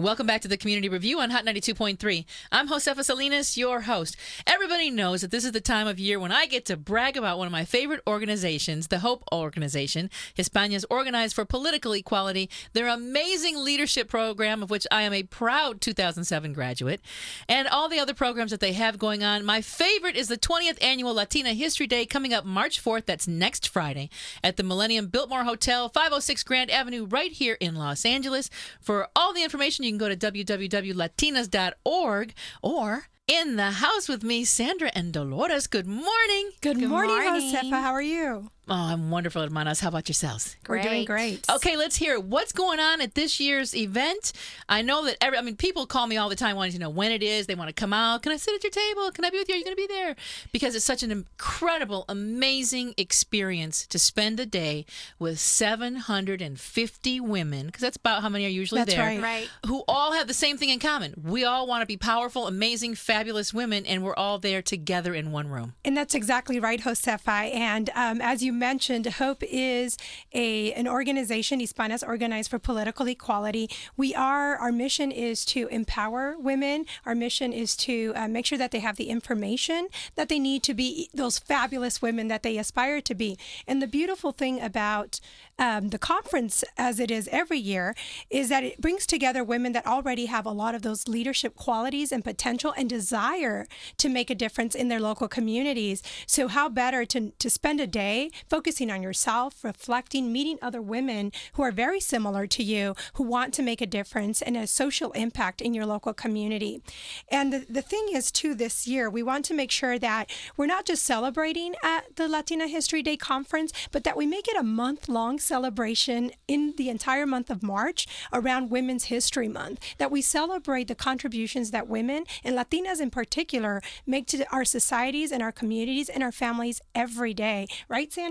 Welcome back to the Community Review on Hot 92.3. I'm Josefa Salinas, your host. Everybody knows that this is the time of year when I get to brag about one of my favorite organizations, the HOPE organization, Hispanias Organized for Political Equality, their amazing leadership program, of which I am a proud 2007 graduate, and all the other programs that they have going on. My favorite is the 20th Annual Latina History Day coming up March 4th. That's next Friday at the Millennium Biltmore Hotel, 506 Grand Avenue, right here in Los Angeles. For all the information, you can go to www.latinas.org or in the house with me, Sandra and Dolores. Good morning. Good morning, Josefa. How are you? Oh, I'm wonderful, hermanas. How about yourselves? We're doing great. Okay, let's hear what's going on at this year's event. I know that people call me all the time wanting to know when it is. They want to come out. Can I sit at your table? Can I be with you? Are you going to be there? Because it's such an incredible, amazing experience to spend a day with 750 women, because that's about how many are usually That's there, right. who all have the same thing in common. We all want to be powerful, amazing, fabulous women, and we're all there together in one room. And that's exactly right, Josefa. And as you mentioned, HOPE is an organization, Hispanas Organized for Political Equality. Our mission is to empower women. Our mission is to make sure that they have the information that they need to be those fabulous women that they aspire to be. And the beautiful thing about the conference, as it is every year, is that it brings together women that already have a lot of those leadership qualities and potential and desire to make a difference in their local communities. So how better to spend a day focusing on yourself, reflecting, meeting other women who are very similar to you, who want to make a difference and a social impact in your local community. And the thing is, too, this year, we want to make sure that we're not just celebrating at the Latina History Day conference, but that we make it a month-long celebration in the entire month of March around Women's History Month, that we celebrate the contributions that women, and Latinas in particular, make to our societies and our communities and our families every day. Right, Sandra?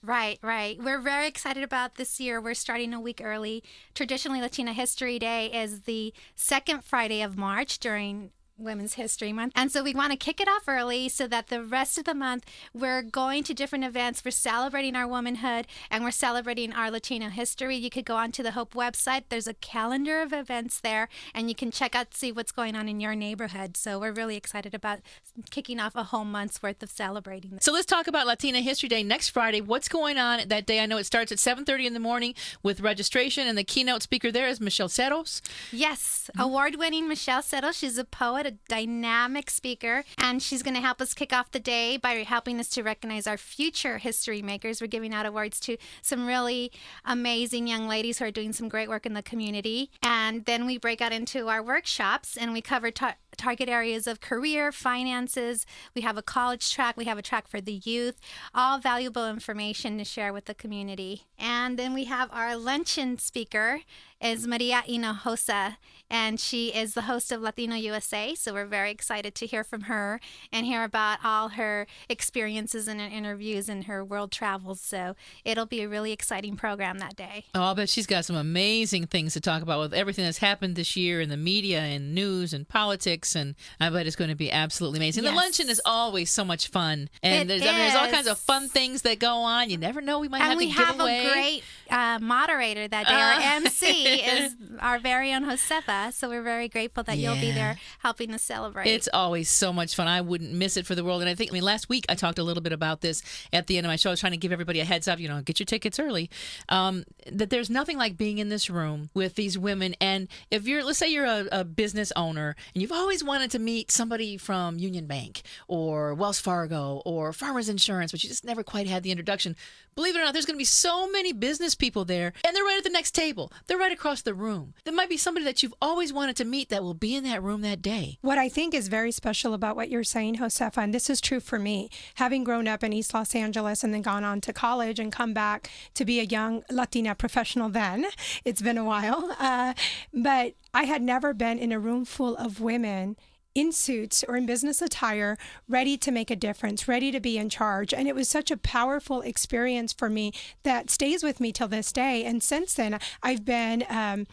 Right. We're very excited about this year. We're starting a week early. Traditionally, Latina History Day is the second Friday of March during Women's History Month. And so we want to kick it off early so that the rest of the month we're going to different events. We're celebrating our womanhood and we're celebrating our Latino history. You could go onto the HOPE website. There's a calendar of events there and you can check out, see what's going on in your neighborhood. So we're really excited about kicking off a whole month's worth of celebrating. So let's talk about Latina History Day next Friday. What's going on that day? I know it starts at 7:30 in the morning with registration, and the keynote speaker there is Michelle Ceros. Yes, award-winning Michelle Ceros. She's a poet, a dynamic speaker, and she's going to help us kick off the day by helping us to recognize our future history makers. We're giving out awards to some really amazing young ladies who are doing some great work in the community. And then we break out into our workshops and we cover target areas of career, finances. We have a college track. We have a track for the youth. All valuable information to share with the community. And then we have our luncheon speaker is Maria Hinojosa, and she is the host of Latino USA. So we're very excited to hear from her and hear about all her experiences and her interviews and her world travels. So it'll be a really exciting program that day. Oh, I bet she's got some amazing things to talk about with everything that's happened this year in the media and news and politics, and I bet it's going to be absolutely amazing. Yes. The luncheon is always so much fun, and there's all kinds of fun things that go on. You never know, we might have to give away. And we have a great moderator that day. Our MC is our very own Josefa, so we're very grateful that you'll be there helping us celebrate. It's always so much fun. I wouldn't miss it for the world. And I think, last week I talked a little bit about this at the end of my show. I was trying to give everybody a heads up, get your tickets early, that there's nothing like being in this room with these women. And if let's say you're a business owner and you've always wanted to meet somebody from Union Bank or Wells Fargo or Farmers Insurance, but you just never quite had the introduction. Believe it or not, there's going to be so many business people there, and they're right at the next table. They're right across the room. There might be somebody that you've always wanted to meet that will be in that room that day. What I think is very special about what you're saying, Josefa, and this is true for me, having grown up in East Los Angeles and then gone on to college and come back to be a young Latina professional then. It's been a while. But I had never been in a room full of women in suits or in business attire, ready to make a difference, ready to be in charge. And it was such a powerful experience for me that stays with me till this day. And since then, I've been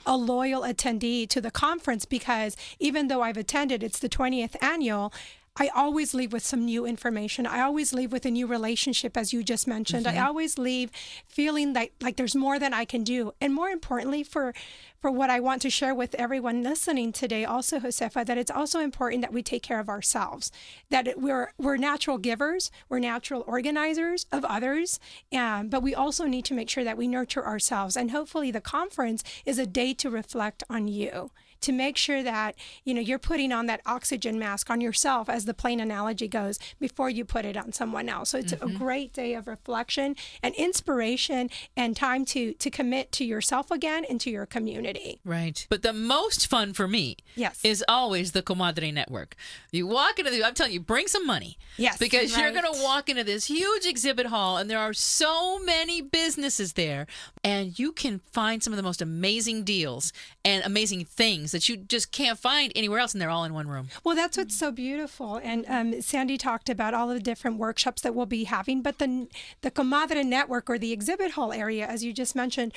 a loyal attendee to the conference because even though I've attended, it's the 20th annual, I always leave with some new information. I always leave with a new relationship, as you just mentioned. I always leave feeling like there's more than I can do. And more importantly, for what I want to share with everyone listening today, also, Josefa, that it's also important that we take care of ourselves, that we're natural givers, we're natural organizers of others, but we also need to make sure that we nurture ourselves. And hopefully the conference is a day to reflect on you, to make sure that, you're putting on that oxygen mask on yourself, as the plain analogy goes, before you put it on someone else. So it's a great day of reflection and inspiration and time to commit to yourself again and to your community. Right. But the most fun for me is always the Comadre Network. You walk into I'm telling you, bring some money. Yes. Because you're going to walk into this huge exhibit hall, and there are so many businesses there, and you can find some of the most amazing deals and amazing things that you just can't find anywhere else, and they're all in one room. Well, that's what's so beautiful. And Sandy talked about all of the different workshops that we'll be having, but the Comadre Network, or the exhibit hall area, as you just mentioned,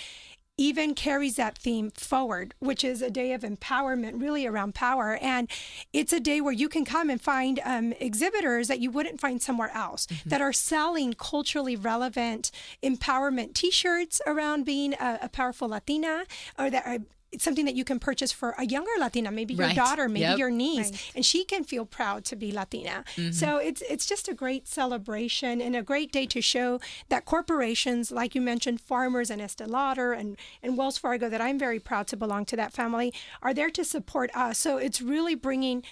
even carries that theme forward, which is a day of empowerment, really around power. And it's a day where you can come and find exhibitors that you wouldn't find somewhere else, that are selling culturally relevant empowerment T-shirts around being a powerful Latina, or that are it's something that you can purchase for a younger Latina, maybe your daughter, maybe your niece, and she can feel proud to be Latina. So it's just a great celebration and a great day to show that corporations, like you mentioned, Farmers and Estee Lauder and Wells Fargo, that I'm very proud to belong to that family, are there to support us. So it's really bringing,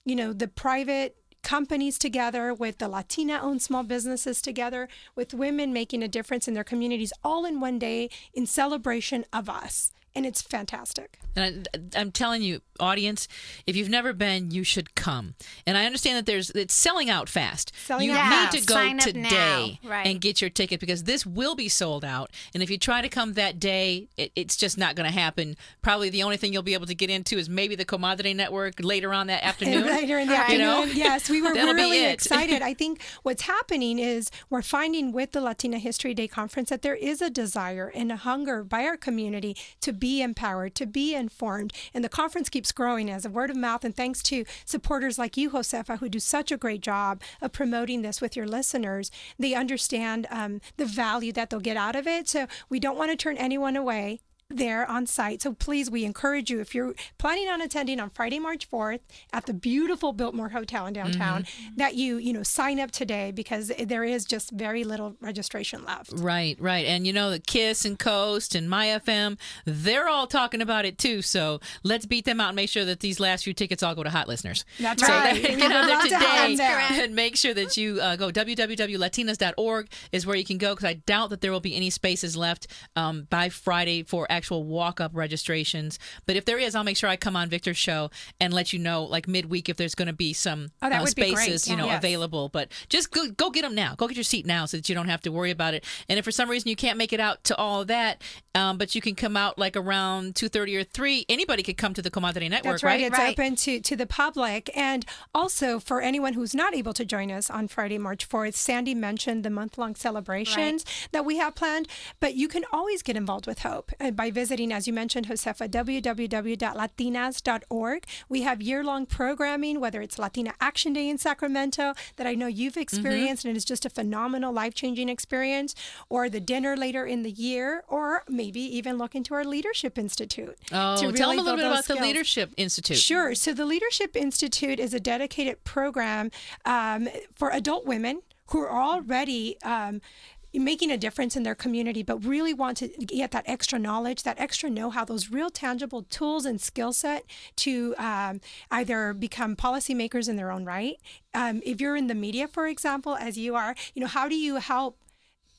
the private companies together with the Latina-owned small businesses together, with women making a difference in their communities, all in one day in celebration of us. And it's fantastic. And I'm telling you, audience, if you've never been, you should come. And I understand that it's selling out fast. You need to go today and get your ticket, because this will be sold out. And if you try to come that day, it's just not going to happen. Probably the only thing you'll be able to get into is maybe the Comadre Network later on that afternoon. Later in the afternoon, yes. We were really excited. I think what's happening is we're finding with the Latina History Day Conference that there is a desire and a hunger by our community to be empowered, to be informed. And the conference keeps growing as a word of mouth. And thanks to supporters like you, Josefa, who do such a great job of promoting this with your listeners, they understand the value that they'll get out of it. So we don't want to turn anyone away there on site. So please, we encourage you, if you're planning on attending on Friday, March 4th at the beautiful Biltmore Hotel in downtown, that you sign up today, because there is just very little registration left. Right. And the KISS and Coast and MyFM, they're all talking about it too. So let's beat them out and make sure that these last few tickets all go to hot listeners. That's right. So that, there today, and make sure that you go www.latinas.org is where you can go, because I doubt that there will be any spaces left by Friday for actual walk-up registrations. But if there is, I'll make sure I come on Victor's show and let you know, like midweek, if there's going to be some spaces available. But just go get them now. Go get your seat now, so that you don't have to worry about it. And if for some reason you can't make it out to all of that, but you can come out like around 2:30 or 3, anybody could come to the Comadre Network. That's right. It's open to the public. And also for anyone who's not able to join us on Friday, March 4th, Sandy mentioned the month-long celebrations that we have planned. But you can always get involved with Hope by visiting, as you mentioned, Josefa, www.latinas.org. We have year-long programming, whether it's Latina Action Day in Sacramento, that I know you've experienced, and it's just a phenomenal, life-changing experience, or the dinner later in the year, or maybe even look into our Leadership Institute. Oh, to really tell them a little bit about the Leadership Institute. Sure. So the Leadership Institute is a dedicated program for adult women who are already making a difference in their community, but really want to get that extra knowledge, that extra know-how, those real tangible tools and skill set to either become policymakers in their own right. If you're in the media, for example, as you are, how do you help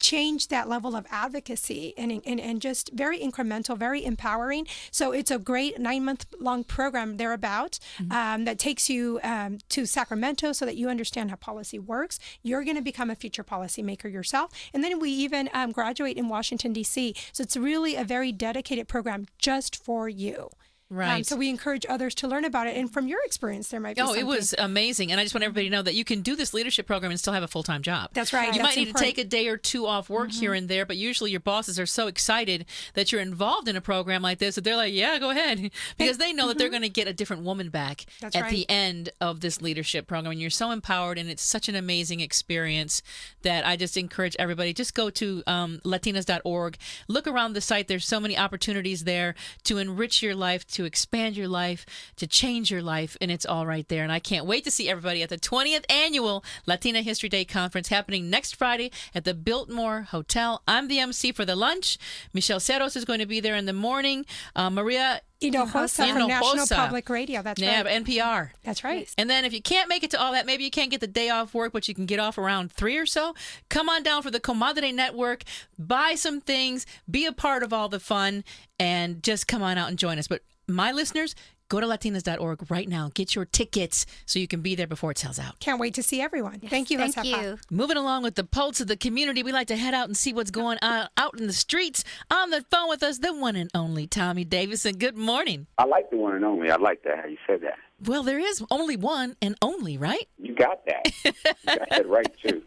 change that level of advocacy and just very incremental, very empowering. So it's a great 9-month-long program thereabout that takes you to Sacramento so that you understand how policy works. You're going to become a future policymaker yourself. And then we even graduate in Washington, D.C. So it's really a very dedicated program just for you. Right. So we encourage others to learn about it. And from your experience, there might be something. It was amazing. And I just want everybody to know that you can do this leadership program and still have a full-time job. That's right. You That's might need important. to take a day or two off work here and there, but usually your bosses are so excited that you're involved in a program like this that they're like, yeah, go ahead. Because they know that they're going to get a different woman back That's at right. the end of this leadership program. And you're so empowered, and it's such an amazing experience that I just encourage everybody, just go to latinas.org. Look around the site. There's so many opportunities there to enrich your life, to expand your life, to change your life, and it's all right there. And I can't wait to see everybody at the 20th annual Latina History Day Conference happening next Friday at the Biltmore Hotel. I'm the MC for the lunch. Michelle Ceros is going to be there in the morning. Maria Hinojosa from National Public Radio. That's yeah, right. NPR. That's right. And then if you can't make it to all that, maybe you can't get the day off work, but you can get off around 3 or so. Come on down for the Comadre Network, buy some things, be a part of all the fun, and just come on out and join us. But my listeners, go to latinas.org right now. Get your tickets so you can be there before it sells out. Can't wait to see everyone. Thank you, Thank Josefa. you. Moving along with the pulse of the community, we like to head out and see what's going on out in the streets. On the phone with us, the one and only Tommy Davison. Good morning. I like the one and only. I like that, how you said that. Well, there is only one and only, right? You got that. You got that right, too.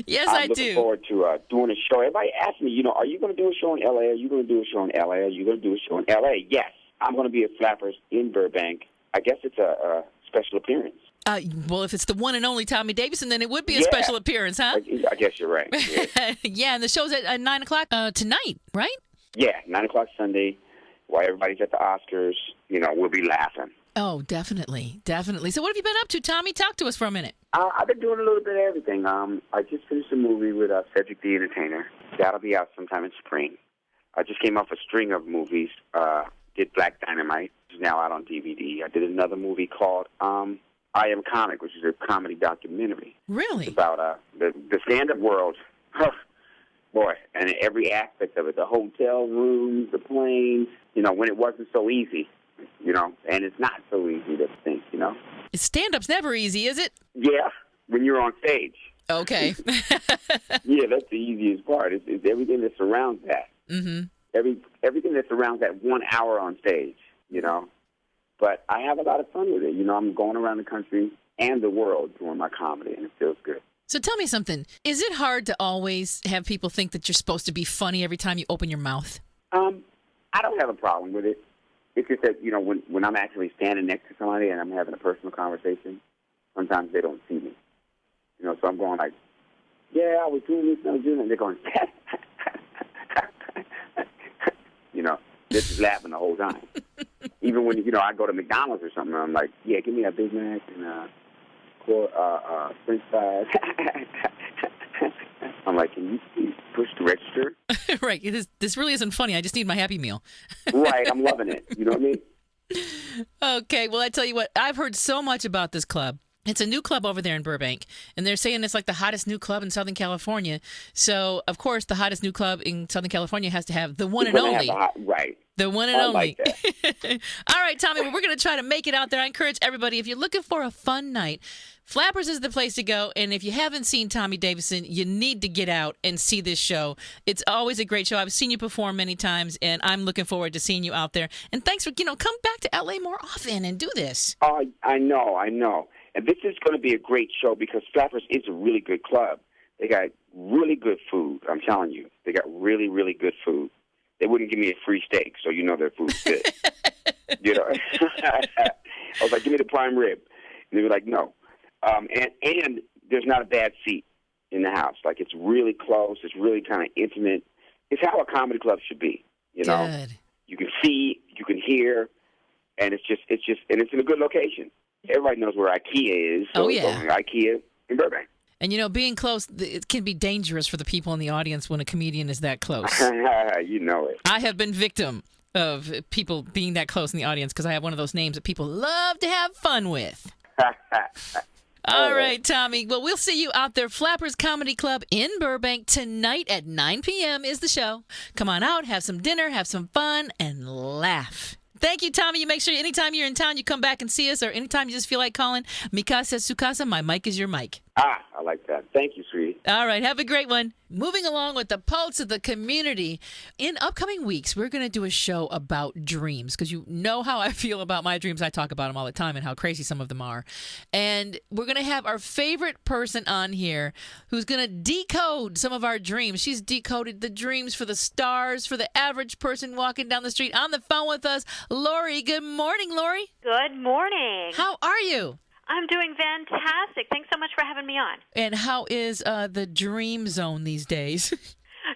Yes, I'm I looking do. forward to doing a show. Everybody asks me, are you going to do a show in L.A.? Are you going to do a show in L.A.? Are you going to do a show in L.A.? Yes. I'm going to be at Flappers in Burbank. I guess it's a special appearance. Well, if it's the one and only Tommy Davison, then it would be a Yeah. special appearance, huh? I guess you're right. Yeah, Yeah, and the show's at 9 o'clock tonight, right? yeah, 9 o'clock Sunday, while everybody's at the Oscars, we'll be laughing. Oh, definitely, definitely. So what have you been up to, Tommy? Talk to us for a minute. I've been doing a little bit of everything. I just finished a movie with Cedric the Entertainer. That'll be out sometime in spring. I just came off a string of movies. Did Black Dynamite, which is now out on DVD. I did another movie called I Am Comic, which is a comedy documentary. Really? About the stand-up world. Boy, and every aspect of it, the hotel rooms, the planes, when it wasn't so easy, and it's not so easy to think, Stand-up's never easy, is it? Yeah, when you're on stage. Okay. Yeah, that's the easiest part. It's everything that surrounds that. Mm-hmm. Everything that surrounds that 1 hour on stage, But I have a lot of fun with it. I'm going around the country and the world doing my comedy, and it feels good. So tell me something. Is it hard to always have people think that you're supposed to be funny every time you open your mouth? I don't have a problem with it. It's just that, when I'm actually standing next to somebody and I'm having a personal conversation, sometimes they don't see me. So I'm going like, yeah, I was doing this and I was doing that. And they're going, they're just laughing the whole time. Even when, I go to McDonald's or something, I'm like, yeah, give me a Big Mac and French fries. I'm like, can you please push the register? Right. This really isn't funny. I just need my Happy Meal. Right. I'm loving it. You know what I mean? Okay. Well, I tell you what, I've heard so much about this club. It's a new club over there in Burbank, and they're saying it's like the hottest new club in Southern California. So, of course, the hottest new club in Southern California has to have the one and only. Right. The one and I only. like that. All right, Tommy, well, we're going to try to make it out there. I encourage everybody, if you're looking for a fun night, Flappers is the place to go. And if you haven't seen Tommy Davison, you need to get out and see this show. It's always a great show. I've seen you perform many times, and I'm looking forward to seeing you out there. And thanks for, come back to L.A. more often and do this. Oh, I know. And this is going to be a great show because Flappers is a really good club. They got really good food. I'm telling you. They got really, really good food. They wouldn't give me a free steak, so their food's good. I was like, give me the prime rib. And they were like, no. And there's not a bad seat in the house. Like, it's really close. It's really kind of intimate. It's how a comedy club should be, Good. You can see, you can hear, and it's in a good location. Everybody knows where IKEA is. So Oh, yeah. IKEA in Burbank. And, being close, it can be dangerous for the people in the audience when a comedian is that close. You know it. I have been victim of people being that close in the audience because I have one of those names that people love to have fun with. All right, Tommy. Well, we'll see you out there. Flappers Comedy Club in Burbank tonight at 9 p.m. is the show. Come on out, have some dinner, have some fun, and laugh. Thank you, Tommy. You make sure anytime you're in town, you come back and see us, or anytime you just feel like calling. Mi casa es su casa. My mic is your mic. I like that. Thank you, sweetie. All right. Have a great one. Moving along with the pulse of the community. In upcoming weeks, we're going to do a show about dreams because you know how I feel about my dreams. I talk about them all the time and how crazy some of them are. And we're going to have our favorite person on here who's going to decode some of our dreams. She's decoded the dreams for the stars, for the average person walking down the street. On the phone with us, Lori. Good morning, Lori. Good morning. How are you? I'm doing fantastic. Thanks so much for having me on. And how is the Dream Zone these days?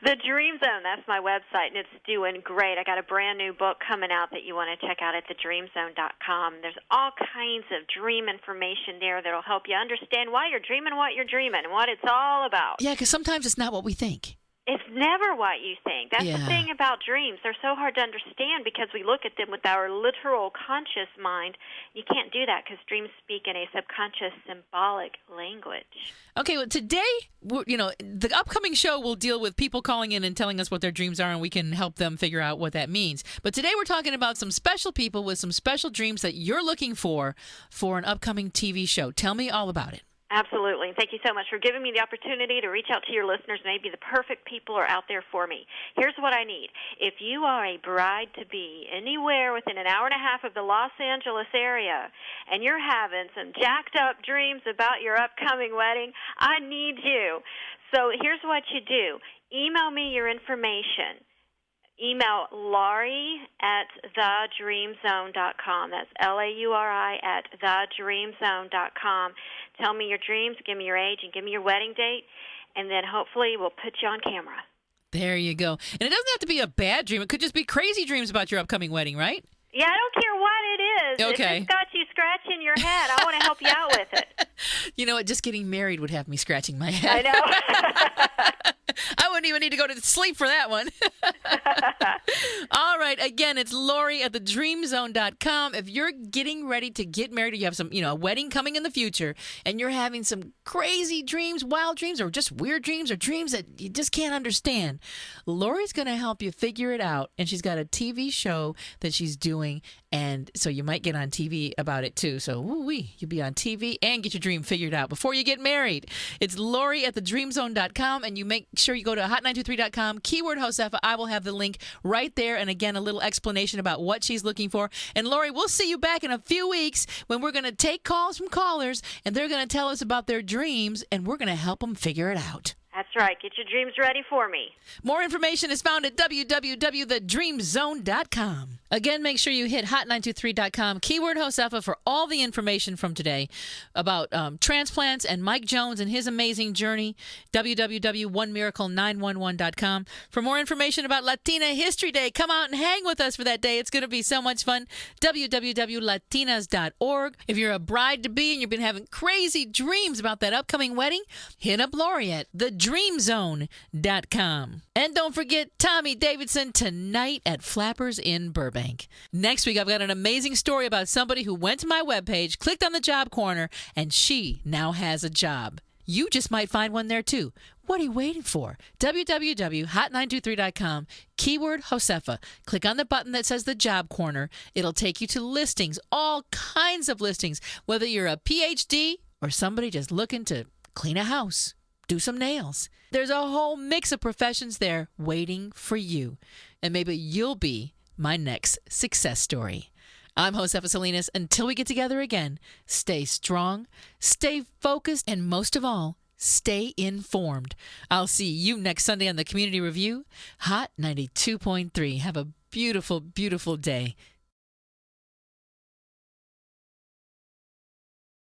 The Dream Zone, that's my website, and it's doing great. I got a brand new book coming out that you want to check out at thedreamzone.com. There's all kinds of dream information there that'll help you understand why you're dreaming what you're dreaming and what it's all about. Yeah, because sometimes it's not what we think. It's never what you think. That's Yeah. the thing about dreams. They're so hard to understand because we look at them with our literal conscious mind. You can't do that because dreams speak in a subconscious symbolic language. Okay, well, today, the upcoming show will deal with people calling in and telling us what their dreams are, and we can help them figure out what that means. But today we're talking about some special people with some special dreams that you're looking for an upcoming TV show. Tell me all about it. Absolutely. Thank you so much for giving me the opportunity to reach out to your listeners. Maybe the perfect people are out there for me. Here's what I need. If you are a bride-to-be anywhere within an hour and a half of the Los Angeles area and you're having some jacked-up dreams about your upcoming wedding, I need you. So here's what you do. Email me your information. Email Laurie at thedreamzone.com. That's Lauri at thedreamzone.com. Tell me your dreams, give me your age, and give me your wedding date, and then hopefully we'll put you on camera. There you go. And it doesn't have to be a bad dream. It could just be crazy dreams about your upcoming wedding, right? Yeah, I don't care what it is. Okay. If it's got you scratching your head, I want to help you out with it. You know what? Just getting married would have me scratching my head. I know. I wouldn't even need to go to sleep for that one. All right. Again, it's Lori at thedreamzone.com. If you're getting ready to get married or you have some, a wedding coming in the future and you're having some crazy dreams, wild dreams, or just weird dreams or dreams that you just can't understand, Lori's going to help you figure it out. And she's got a TV show that she's doing. And so you might get on TV about it too. So you'll be on TV and get your dream figured out before you get married. It's Lori at thedreamzone.com. And you make sure you go to hot923.com, keyword Josefa. I will have the link right there. And again, a little explanation about what she's looking for. And Lori, we'll see you back in a few weeks when we're going to take calls from callers and they're going to tell us about their dreams and we're going to help them figure it out. That's right. Get your dreams ready for me. More information is found at www.thedreamzone.com. Again, make sure you hit hot923.com, keyword Josefa, for all the information from today about transplants and Mike Jones and his amazing journey, www.onemiracle911.com. For more information about Latina History Day, come out and hang with us for that day. It's going to be so much fun, www.latinas.org. If you're a bride-to-be and you've been having crazy dreams about that upcoming wedding, hit up Lori at thedreamzone.com. And don't forget Tommy Davidson tonight at Flappers in Burbank. Next week, I've got an amazing story about somebody who went to my webpage, clicked on the job corner, and she now has a job. You just might find one there too. What are you waiting for? www.hot923.com, keyword Josefa. Click on the button that says the job corner. It'll take you to listings, all kinds of listings, whether you're a PhD or somebody just looking to clean a house, do some nails. There's a whole mix of professions there waiting for you. And maybe you'll be my next success story. I'm Josefa Salinas. Until we get together again, stay strong, stay focused, and most of all, stay informed. I'll see you next Sunday on the Community Review, Hot 92.3. Have a beautiful, beautiful day.